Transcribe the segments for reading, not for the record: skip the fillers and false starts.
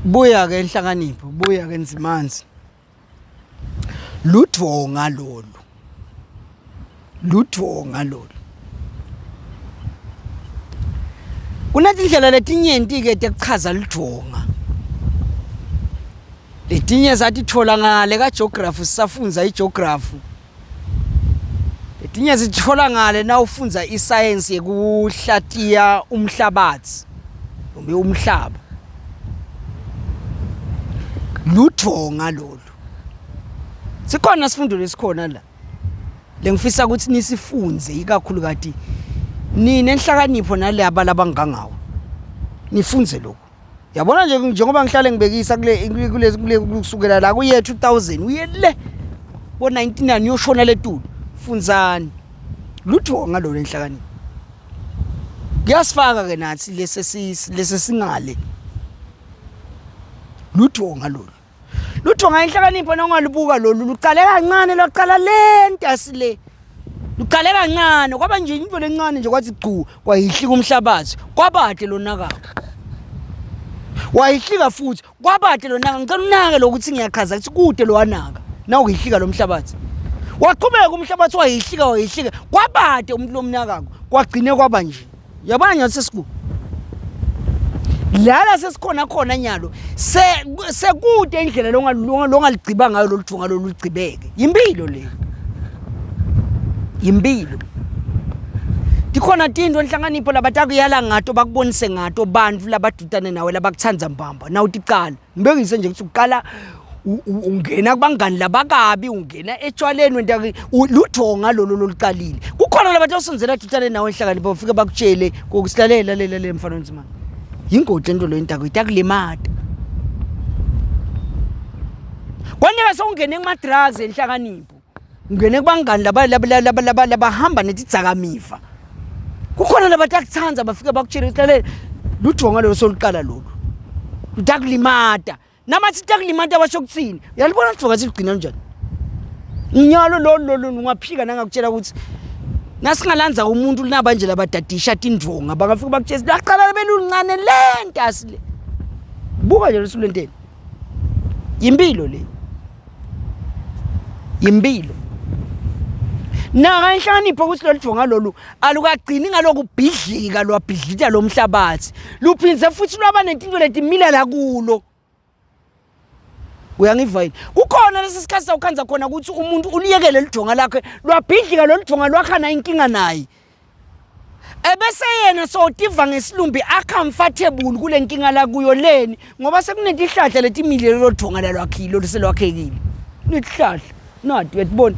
Buya ke inhlakanipho, buya ke Nzimanzi. Ludvonga lolu. Ludvonga lolu. Kunatindlela letinyenti ke tekuchaza ludvonga. Letinye satithola ngale ka geography sisafunza igeography. Letinye sithola ngale na ufunza iscience yekuhlatiya umhlabathi. Noma umhlaba. Ludvonga lolu. Sikhona sifundo lesikhona la. Lengifisa ukuthi nisifunze ikakhulu kati nini enhlakanipho nale abalaba ngangawo. Nifunze lokho. Yabona nje njengoba ngihlale ngibekisa kule kusukela la kuye 2000 uye le bo 99 yoshona letulu. Funzani. Ludvonga lolu enhlakanipho. Kuyasifaka ke nathi lese singale. Ludvonga lolu. Ludvonga inhlakanipho nongalibuka lolu luqale kancane loqala lentasi le. Luqale kancane kwaba nje into lencane nje kwathi gcu kwayihlika umhlabathi kwabade lonakako. Wayihlika futhi kwabade lonaka ngicela unake lokuthi ngiyachaza ukuthi kude lo wanaka na uyihlika lo mhlabathi. Waqhubeka umhlabathi wayihlika kwabade umuntu lomnakako kwagcine kwaba nje. Yabona nyathi sesiku lala sesikhona khona nyalo sekude indlela longaligciba ngayo loludvonga lolugcibeke impilo le impilo dikhona tinto enhlanganipho labatakuyala ngato bakubonise ngato bantfu labadutane nawe labakuthandza mbamba na utiqala ngibekise nje ukuthi uqala ungena kubangani labakabi ungena etshwaleni wenta ludvonga lolo loluqalile kukhona labatasonzela dutane nawe enhlanganipho ufike bakutshele kokusilalela le mfana Nzimani yingoti lento lo intako itakulimata kwandeka songene kuma drugs enhlakanipho ungene kubangani labahamba netidzakamiva kukhona labatakuthandza bafika bakutshela ukuthi ludvonga lo soluqala lolu utakulimata namathi itakulimata basho kutsini uyalibona udvonga sigcina njani inyalo lo ungaphika nangakutshela ukuthi nasingalanza umuntu linaba nje labadadisha tindvonga bangafika bakutshela laqala beluncane lentasi le buka nje lesulenteni impilo le impilo na inhlakanipho ukuthi loludvonga lolu alukagcini ngalokubhidlika lwabhidlita lomhlabathi luphinze futhi lwaba netinto letimila la kulo uyangiva yini kukhona lesisikhathi sawukhanza khona ukuthi umuntu uliyekele ludvonga lakhe lwabhidlika loludvonga lwakhana inkinga naye ebese yena sotiva ngesilumbi uncomfortable kule nkinga la kuyo leni ngoba sekunetihlahla letimile loludvonga lalwakhilo leselwakhekile netihlahla nathi uyatibona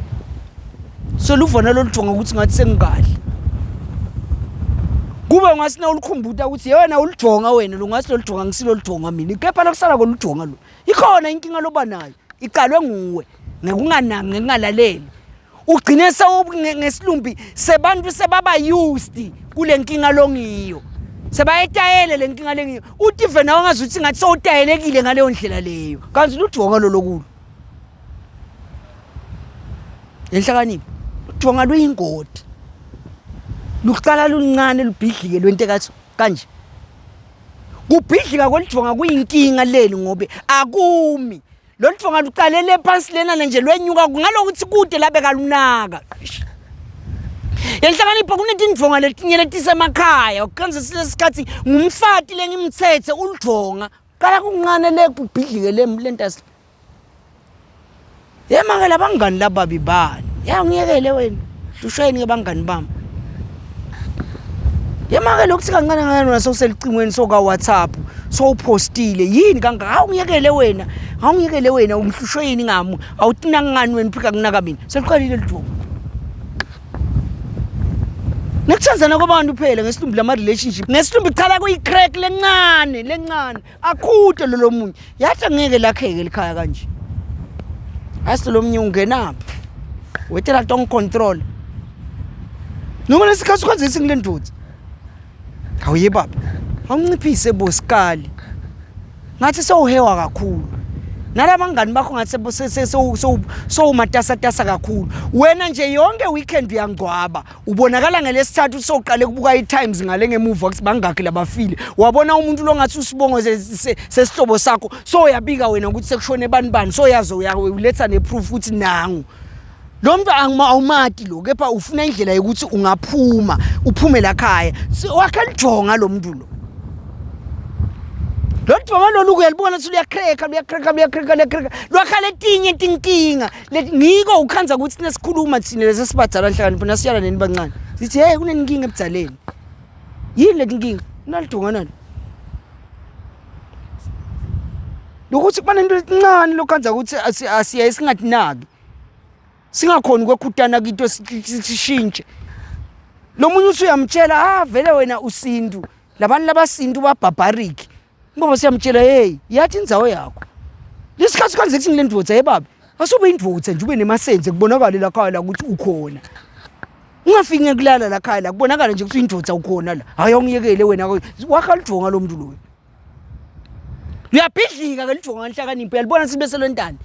soluvona loludvonga ukuthi ngathi sengikahle kube ngasina ulikhumbuta ukuthi yena uludvonga wena lungasi loludvonga ngisiloludvonga mina kepha lokusala koludvonga lo ikhona inkinga loba nayo iqalwe nguwe ngekunganangi ngengalaleli ugcine ngesilumbi sebantu sebaba used kule nkinga longiyo sebayetayele le nkinga lengiyo utive nawe ngazuthi ngathi sowutayelekile ngaleyo ndlela leyo kanti ludvonga lo lokulu enhlakanipho udvonga luyingoti luqala luncane lubhidlike lwentekatho kanje kubhidlika kweludvonga kuyinkinga leli ngobe akumi loludvonga luqalele phansi lena nje lwenyuka ngalokuthi kude labeka lunaka enhlakanipho kunetindvonga letinye letisemakhaya ukwenza silesikhathi ngumfati lengimthethe uludvonga qala kuncane lekubhidlike lentasi yema ke labangani lababi bani ngiyekele wena hlushweni ke bangani bami yema ke lokuthi kancane ngane nasoselicingweni soka WhatsApp sowupostile yini kangaka awungiyekele wena umhlushweni ngamu awutina ngani wena phika kunaka mina seliqalile lidvonga nekuthandzana kwabantu phela ngesilumbi lama relationship ngesilumbi chala kuyicrack lencane akhude lo munye yathi ngeke lakheke likhaya kanje asilo lomnye ungenaphi wetela don't control noma lesikhathi kwenzisa ngilendvodza awuye baba awunciphise bosikali ngathi sowuhewa kakhulu nalabangani bakho ngathi so matasatasa kakhulu wena nje yonke weekend uyangcwaba ubonakala ngelesithathu soqale kubuka iTimes ngale ngemuva ukuthi bangakhe labafile wabona umuntu lo ngathi usibongo sesihlobo sakho so uyabika wena ukuthi sekushone bani so yazo uletha neproof ukuthi nangu lo muntu awumati lo kepha ufuna indlela yokuthi ungaphuma uphume la khaya wakalijonga lo muntu lo Lotho lo uyalibona ukuthi uyakreka lwakhala etinye tinkinga ngiko ukhanza ukuthi sinesikhuluma thina lesi sibadala Nhlakanipho nasiyala neni bancane sithi hey kunenkinga ebudzaleni yini le tinkinga nalidonga nalo lokuthi kubana into encane lokhanza ukuthi asiyaye singatinaki singakhona ukwekhutana kito sishintshe lo munye usuyamtshela vele wena usintu labantu labasintu ba barbaric ngoba siyamtshela hey yathi indzawo yakho lesikhathi kanze kuthi ngilendvodza yebaba asobe indvodza nje ube nemasenze kubonakala la khaya la ukuthi ukhona ungafiki ngekulala la khaya la kubonakala nje ukuthi indvodza ukhona la hayi ungiyekele wena wakhalidonga lo muntu loyo uyabhidlika ke lidonga Nhlakanipho yalibona sibe selentani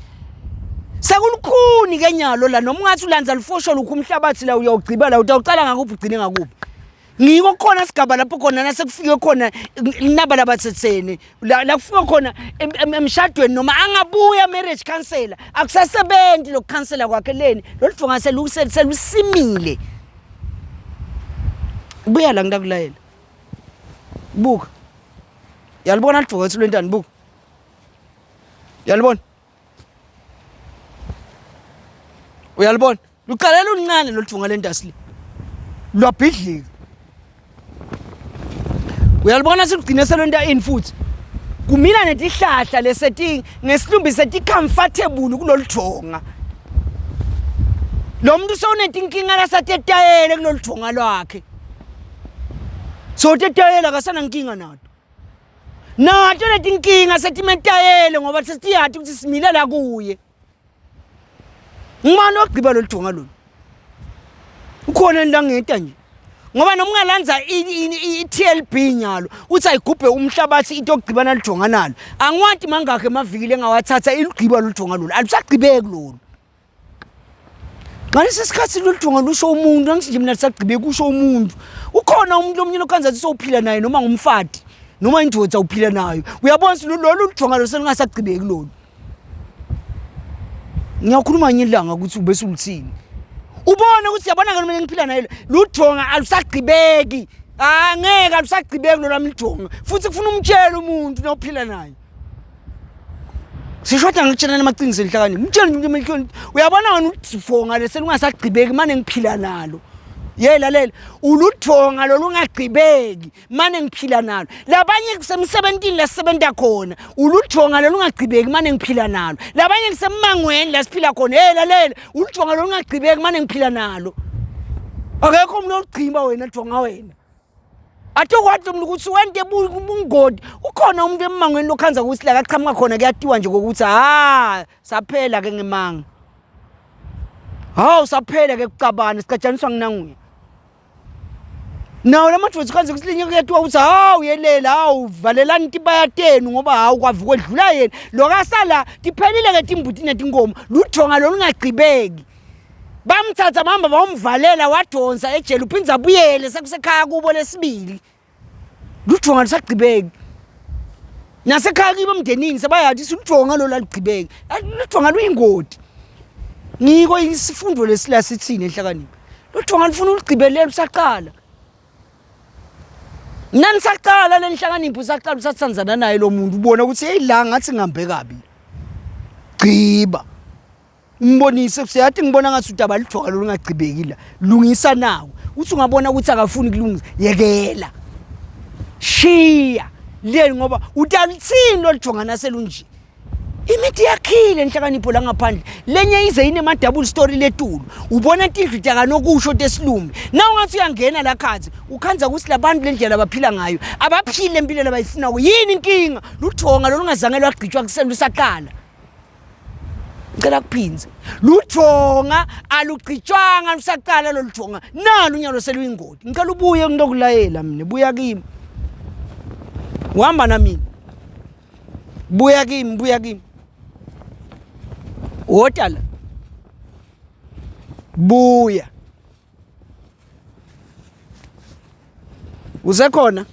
sekulukhuni kenyalo la noma ungathi ulanza lifosho lokhu umhlabathi la uyawugciba la utawucala ngakuphi ugcine ngakuphi ngiko khona sigaba lapho khona nasekufike khona inaba labathethene la kufika khona emshadweni noma angabuya marriage counselor akusasebenzi lo counselor kwakhe leni lo lidonga selusimile ubuya la ngitakulayela buka yalibona lidonga ethi lentani buka yalibona uyalibona luqalela uncane lo lidonga lentasi lwabhidlika uyalibona sikugcina selonto in futhi kumila netihlahla lesethi ngesilumbi sethi comfortable kulolidonga lo muntu sonetinkinga lasatetayele kulolidonga lwakhe so tetayela kasana inkinga nato letinkinga setimetayele ngoba sesiyathi ukuthi simile la kuye ngimani ogqiba lolidonga lolu ukhona ndangeta nje ngoba noma ungalanza iTLB nyalo uthi ayigubhe umhlabathi into ogqibana lidonga nalo angwathi mangakhe emaviki engawathatha iligqiba lolidonga lolu alusagqibeki lolu ngalesi sikhathi lolidonga lusho umuntu angithi nje mina lisagqibeki usho umuntu ukhona umuntu omnyeni okhanza ukuthi sophila naye noma ngumfati noma indvodza uphila nayo uyabona ukuthi lolu lidonga lo selingasagqibeki lolu ngiyakhuluma nyilanga ukuthi ube sulithini ubona ukuthi yabona ke mina ngiphila naye ludonga alusagqibeki ngeke alusagqibeki lo lami lidonga futhi kufuna umtshela umuntu nophila naye sishoda ngitshela namaqiniso Nhlakanipho umtshela nje umuntu uyabona wena udonga leselungasagqibeki manje ngiphila nalo lalela uludonga lo lungagqibeki manje ngiphila nalo labanye kusemsebentini lasebenta khona uludonga lo lungagqibeki manje ngiphila nalo labanye kusemangweni lasiphila khona lalela uludonga lo lungagqibeki manje ngiphila nalo akekho umuntu ogcimba wena donga wena atokwathi umuntu ukuthi wente ubungodi ukhona umuntu emangweni lokhanza ukuthi la kaqhamuka khona kuyatiwa nje ukuthi saphela ke ngemanga saphela ke kucabana sicatshaniswa nginanguye nawo lamadvodza kanze kusilinye kuyatiwa ukuthi uyelela uvalelani tibayatenu ngoba ukwazi ukwedlula yena lokasala tiphelile ke timbuti netinkomo ludonga lo lungagqibeki bamthatha bahamba bamvalela wadonsa ejele uphinza abuyele sekusekhaya kubo lesibili ludonga lisagqibeki nasekhaya kibo emndenini sebayathi siludonga lo laligqibeki ludonga luyingodi ngiko isifundo lesila sithini Nhlakanipho ludonga lifuna uligqibelela usaqala nani saqala lenhlakanipho usaqala usatsandzana naye lo muntu ubona ukuthi hey la ngathi ngihambe kabi gqiba umbonise siyathi ngibona ngathi udaba lidonga lo lungagqibeki la lungisa nawo uthi ungabona ukuthi akafuni kulungisa yekela shiya le ngoba utalithini lo lidonga naselunje imithi yakhile Nhlakanipho la ngaphandle lenye ize ine ma double story letulu ubona tidlita kanokusho tesilumbi na ungathi uyangena la khathi ukhanza ukuthi labantu lendlela baphila ngayo abaphile impilo labayifuna yini inkinga ludonga lo lungazange lwagqitshwa kuselu saqala ngicela kuphinze ludonga alugqitshwanga lusaqala lo ludonga nalo unyalo seluyingodi ngicela ubuye ngilokulayela mina buya kimi uhamba na mina buya kimi Wotala. Buya. Usekhona?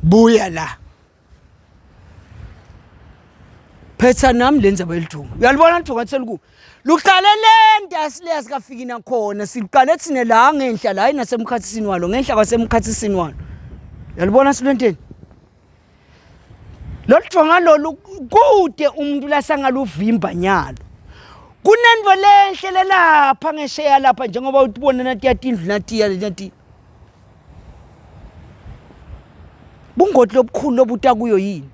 Buya la. Phetha nami lenza belithunga. Uyalibona Nthunga tseliku. Luqale lento asile sikafiki nakhona siqale thine la ngenhla la inasemkhathisini walo ngenhla kwasemkhathisini walo. Uyalibona silenteni? Lolithonga lolu kude umuntu lasangaluvimba nyalo. Kunenvo lenhle lapha ngesheya lapha njengoba utibona nathi yatindlu nathi. Bungoti lobukhulu lobuta kuyo yini?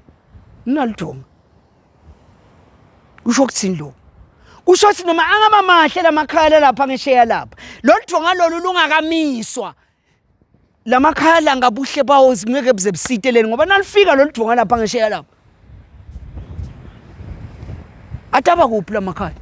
Nalithonga. Kusho kuthini lo? Kusho ukuthi noma angaba mahle lamakhaya lapha ngesheya lapha. Lolithonga lolu lungakamiswa. Lamakhala ngabuhle bawo ngeke bize bisiteleni ngoba nalifika lolithonga lapha ngesheya lapha. Ataba kuphi lamakhaya?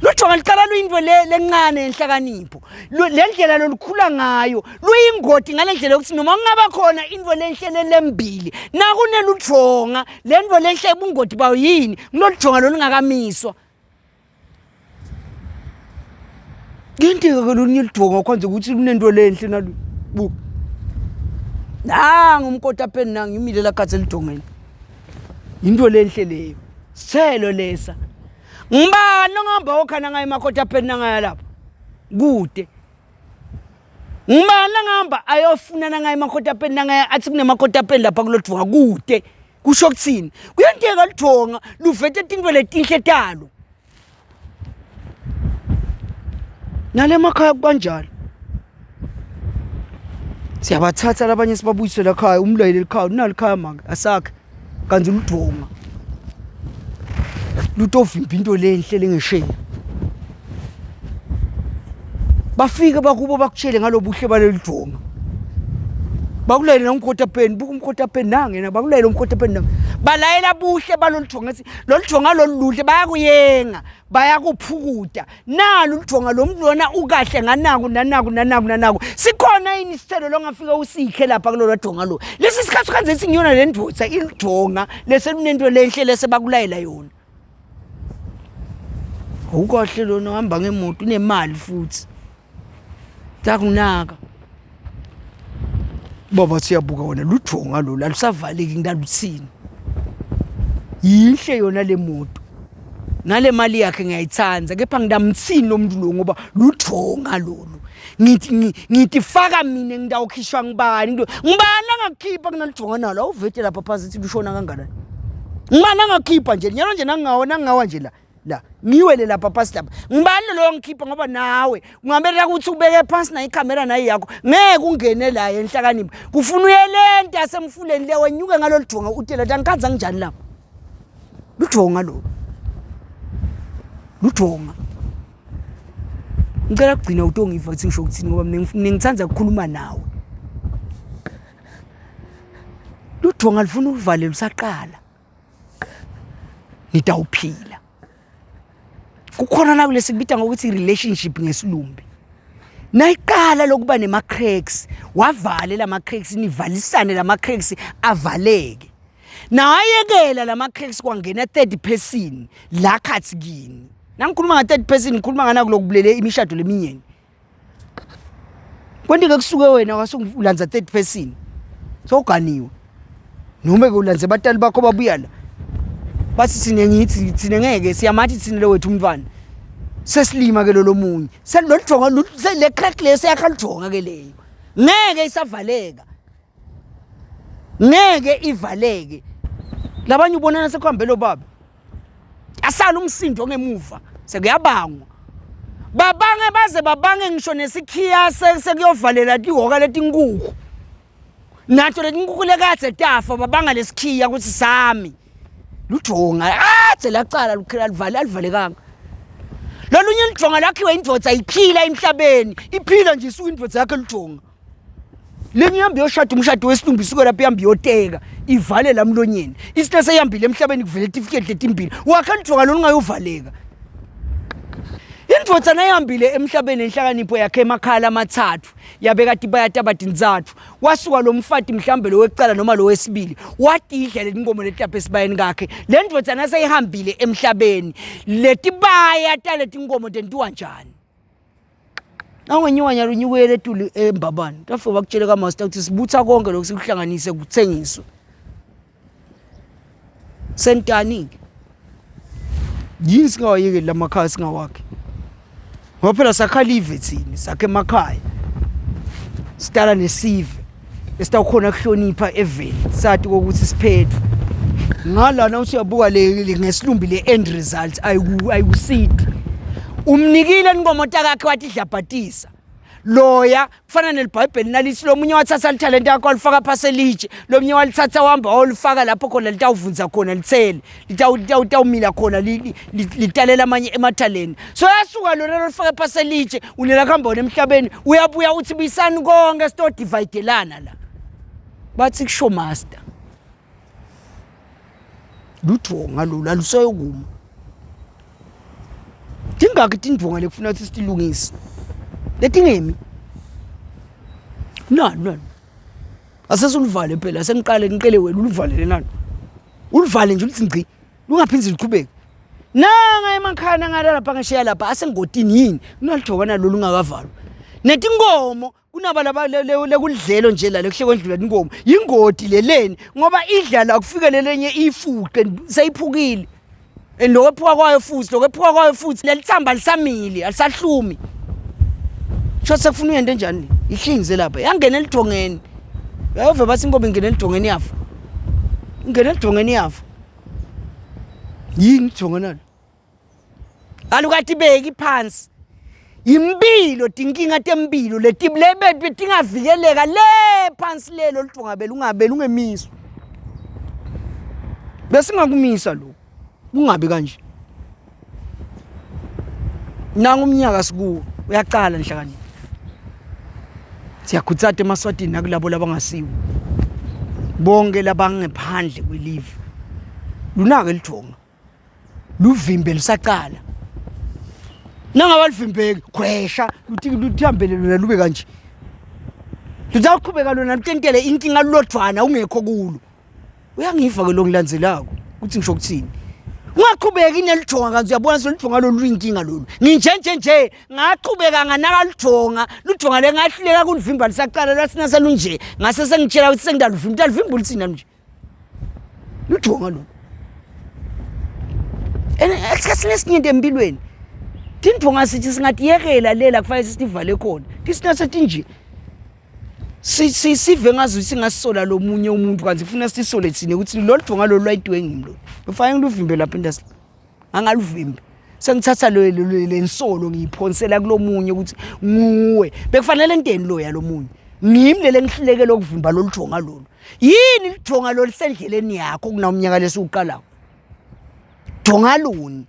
Lolithonga liqala luyinto lencane enhlakanipho. Lendlela lolukhula ngayo luyingoti ngalendlela yokuthi noma kungaba khona into lenhle lembili nakunelithonga lento lenhle ubungoti bawo yini kulolithonga lolungakamiswa. Into kolunye ilithonga kwenza ukuthi kunento lenhle nalu. Ngumkotapeni nanga ngimile la khathe lidongeni. Into lenhle leyo. Sithelo lesa. Ngibani ongihamba okhana ngaye emakotapeni nanga lapha? Kude. Ngibani ngihamba ayofuna ngaye emakotapeni nanga athi kunemakotapeni lapha kulodvunga kude. Kusho kuthini? Kuyenteka lidonga luvete into letinhle talo. Nale makhaya kanjalo. Siyabathatha labanye sibabuyisela ekhaya umlayeli ekhaya nalikhaya manga asakhe kanzi ludonga. Lutovimba into lenhle lengesheya. Bafike bakubo bakutshele ngalobuhle balelidonga. Bakulayela nomkotapeni buku umkotapeni nangena bakulayela umkotapeni nanga. Balayela buhle balolithonga ngathi lolithonga loluhle bayakuyenga bayakuphukuta. Nalo ulithonga lomlona ukahle nganaku. Sikhona yini isithelo longafika usikhe lapha kulolodonga lo. Lesi sikhathi kanze sithi ngiyona lendvodza ilidonga leselunento lenhle lese bakulayela yona. Ukahle lona uhamba ngemoto unemali futhi. Takunaka. Baba siyabuka wona luthonga lo alusavaleki ngaluthini. Yinhle yona le moto. Nale mali yakhe ngiyayithanza kepha ngidamthini lo muntu lo ngoba luthonga lolu. Ngithi faka mina ngidawukhishwa ngibani ngibani angakhipha kunalithonga nalo awuvete lapha phakathi lushona kangakanani. Ngibani angakhipha nje nyalo nje nangawa nje la ngiwele lapha phasi lapha ngibani lo ngikhipha ngoba nawe ungambela ukuthi ubeke phansi na icamera nayi yakho ngeke ungene la enhlakanipho kufuna uyelenta asemfuleni le wenyuke ngalolithonga utela ngikhanza kanjani lapha luthonga lo luthonga ngicela kugcina utongiva ukuthi ngisho ukuthini ngoba ngithanda ukukhuluma nawe luthonga lifuna uvale lusaqala nitawuphila. Kukhona naku lesikubita ngokuthi relationship ngesilumbi. Nayiqala lokuba nema cracks, wavale lama cracks nivalisane lama cracks avaleke. Nawayekela lama cracks kwangena third person la khathi kini. Nangikhuluma nga third person ngikhuluma ngana kulokubulele imishado leminyeni. Kwendike kusuke wena wasulanza third person. Soganiwe. Noma ke ulanze batali bakho babuyala. Bathi sine ngithi thine ngeke siyamathi thine lo wethu umntwana sesilima ke lo munye selolithonga le crack lesi yakhalithonga ke leyo ngeke isavaleka ngeke ivaleke labanye ubonana sekuhambelo baba asala umsindo ngemuva sekuyabangwa babange baze babange ngisho nesikhiya sekuyovalela tihoka letinkukhu nato letinkukhu lekathe tafa babanga lesikhiya ukuthi sami luthonga athe laqala lukhela alivalekanga lolunye lidonga lakhiwe indvodza iphila emhlabeni iphila nje isuka indvodza yakhe lidonga lengiyambi yoshada umshado wesilumbi isuka lapha yambi yoteka ivale lamlonyeni isithe seyambile emhlabeni kuvele itifiketi letimbili wakhe lidonga lolungayovaleka Indvodzana ihambile emhlabeni enhlakanipho yakhe emakhala amathathu yabeka ati bayatabathi nzathu wasuka lo mfati mhlambe lo wekucala noma lo wesibili watidla letinkomo letapha esibayeni kakhe le ndvodzana seyihambile emhlabeni letibaya taletinkomo tentiwa njani nangonyiwanya lunyukele etulu embabani tafika bakutshele kaMaster ukuthi sibutha konke lokho sikuhlanganise kuthengiswe sentani-ke yini singawayekeli lamakhaya singawakhe ngoba phela sakhalive thini sakhe emakhaya sitala nesive esitawukhona kuhlonipha eveni sathi kokuthi siphethwe ngalana uthi uyabuka le ngesilumbi le end result ayikusithi umnikile inkomo takhe wathi dlabhatisa loya kufana nelibhayibheli nalithi lomunye wathatha lithalente yakho walifaka phasi elitshe lomunye walithatha wahamba walifaka lapho khona litawuvunza khona lithele litawumila khona litalela amanye emathaleni so yasuka lona lolifake phasi elitshe unela kuhamba wona emhlabeni uyabuya uthi bisani konke sitodividelana la bathi kusho master luthonga lolu alusoyokuma dingaki tindvonga lekufuna ukuthi sitilungise letingemi nani asesulivale phela sengiqale wena ulivalele nani ulivale nje ulithi ngci lungaphindzi liqhubeke nanga emakhaya ngala lapha ngishiya lapha asengodini yini kunalithokana lo lungakavalwa netinkomo kunaba lekudlelo nje la lekuhle kwendlula inkomo ingodi leleni ngoba idlala akufikelenye ifuqe seyiphukile lokephuka kwayo futhi lelithamba lisamili alisahlumi Shotse sekufuna uyende njani ihlinze lapha yangena elithongeni yave bathi inkomo ingena elithongeni yafa ingena elithongeni yafa yini ithongana alukathi beki phansi impilo dinkinga tempilo letibulebethu tingavikeleka le phansi lelo lithonga belungabeli ungemiswa bese ngakumisa lo kungabe kanje nanga umnyaka sikuwo uyaqala nhlakani siyakhutsata emaswatini nakulabo labangasiwo bonke labangephandle kwelive lunake lithonga luvimbe lusaqala nangabalvimbeki khwesha luthambele lona lube kanje luzaqhubeka lona lutentele inkinga lulodvwana ungekho kulo uyangiva ke longilandzelako ukuthi ngisho ukuthini ungaqhubeki nelithonga kanti uyabona selithonga lolu inkinga lolu nje ngaqhubeka nganaka luthonga lengahluleka kulivimba lisaqala lasina selunje ngase sengitshela ukuthi sengidaluvimba alivimba ulithina nje luthonga lolu esikhathini esiningi empilweni tindvonga sithi singatiyekela lela kufanele sisivale khona tisinase nje sive ngazo singasola lo munye umuntu kanti ufuna sisole thine ukuthi lo lidonga lo lwayidwe ngimi lo ufanele uluvimbe lapha indasi angaluvimbe sengithatha lo lensolo ngiyiphonsela kulomunye ukuthi nguwe bekufanele enteni lo yalomunye ngimi lele ngihluleke lokuvimba lo lidonga lolu yini lidonga lo lisendleleni yakho kuna umnyaka lesuqalayo donga luni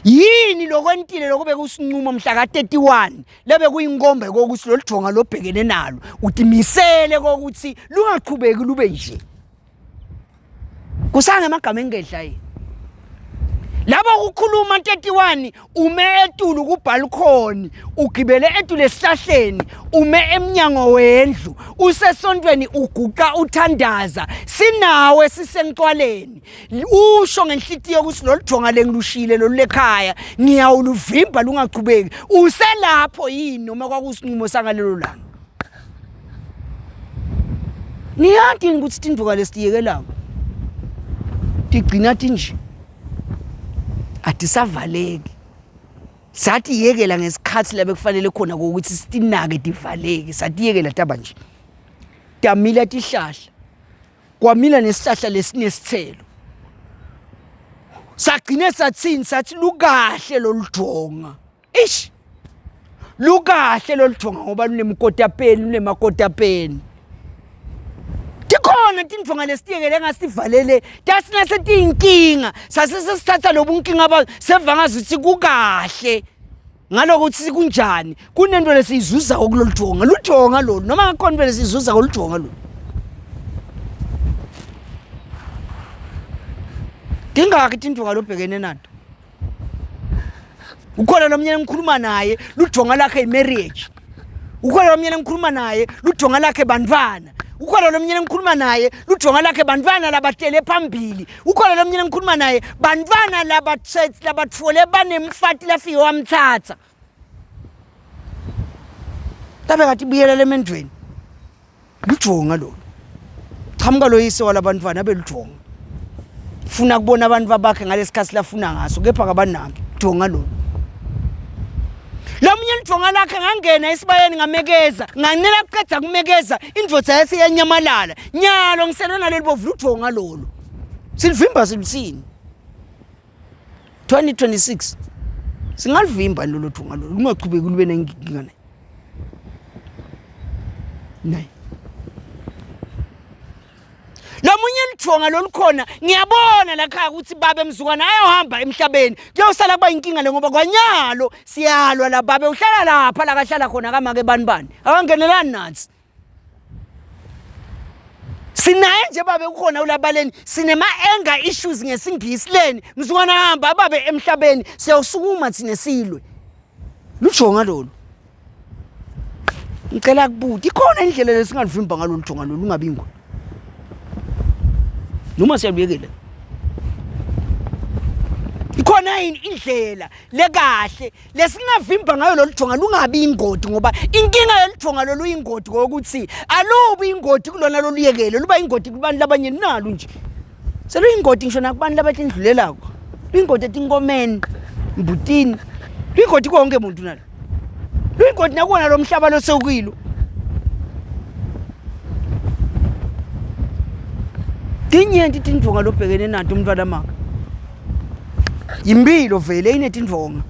yini lokwentile lokube kusinqumo mhla ka31 lebe kuyinkombe kokuthi lo lidonga lobhekene nalo utimisele kokuthi lungaqhubeki lube nje kusanga emagama engedla yini labo ukukhuluma 31 ume etulu kubalcony ugibele etulu esihlahleni ume eminyango wendlu usesontweni uguqa uthandaza sinawe sisenqwaleni usho ngenhlitiyo ukuthi lo lidonga lengilushile lo lekhaya ngiyawuluvimba lungaqhubeki uselapho yini noma kwakusinqumo sangalelo langa niyathi ukuthi tindvuka lesitiyekelayo tigcina tinje atisavaleki sathi yekela ngesikhathi labe kufanele khona ukuthi sitinake divaleki satiyekela taba nje tamila tihlahla kwamila nesihlahla lesinesithelo sagcine sathini sathi lukahle lo lidonga ish lukahle lo lidonga ngoba lunemakotapeni tikhona tindvonga lesitiyekele ngasivalele tasina setiyinkinga sasesithatha lobunkinga ba sevangazi ukuthi kukahle ngalokuthi sikunjani kunento lesiyizuza okulolidonga ludonga lolu noma ngakhona lesiyizuza oludonga lolu dingaki tindvonga lobhekene nato ukhona lomnyana engikhuluma naye lujonga lakhe marriage, ukhona lomnyana engikhuluma naye lujonga lakhe bantwana, ukhona lomnyana engikhuluma naye lujonga lakhe bantwana labahlele phambili, ukhona lomnyana engikhuluma naye bantwana labathole banemfati lafike wamthatha tabe ngathi buyela emendweni lujonga lo chamuka lo yise walabantwana abelujonga funa kubona abantu babakhe ngalesikhathi lafuna ngaso kepha kabanaki jonga lo lomnye lijonga lakhe ngangena esibayeni ngamekeza nganela kuqeda kumekeza indvodza yasiyanyamalala nyalo ngiselana lelibovu lujonga lolo silivimba silusini 2026 singalivimba lolo jonga lolo lungaqhubeki lube nenkinga nayi lomunye lijonga lolukhona ngiyabona lakhaya ukuthi babe mzukwana ayohamba emhlabeni kuyosala kuba inkinga le ngoba kwanyalo siyalwa la babe uhlala lapha la kahlala khona kamake banibani akangenelani nathi sinaye nje babe ukhona ulabaleni sinema anger issues ngesingisi leni mzukwana hamba babe emhlabeni siyosukuma thina silwe lujonga lolu ngicela kubuthi ikhona indlela lesingavimba ngalolu jonga lolu ungabingo noma siyabuyekela ikhona indlela lekahle lesingavimba ngayo lolu jonga lungabi ingodi ngoba inkinga yelijonga lolu ingodi ngokuthi alubi ingodi kulona loluyekele luba ingodi kubantu labanye nalo nje selo ingodi ngisho nakubantu labahlindlulelako ingodi etinkomeni mbutini ingodi konke umuntu nalo ingodi nakona lo mhlaba lo sewukilo tinyenti tindvonga lobhekene nato umntwana maka impilo vele inetindvonga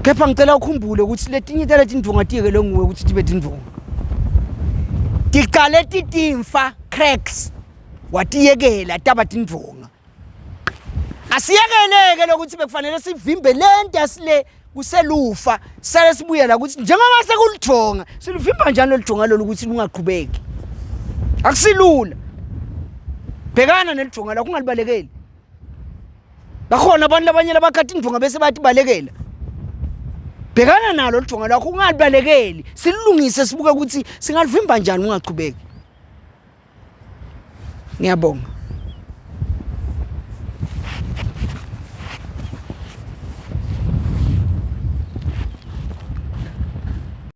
kepha ngicela ukhumbule ukuthi letinye tindvonga tiyekele nguwe ukuthi tibe tindvonga tiqale titimfa cracks watiyekela taba tindvonga asiyekeleke lokuthi bekufanele sivimbe lento asile kuselufa sale sibuyela ukuthi njengoba sekulithonga silivimba njani lolujonga lolu ukuthi lungaqhubeki akusilula bhekana nelijonga lakho ungalibalekeli bakhona abantu labanye labakhathi indvonga bese bathi balekela bhekana nalo lijonga lakho ungalibalekeli silungise sibuke ukuthi singalivimba njani ungaqhubeki ngiyabonga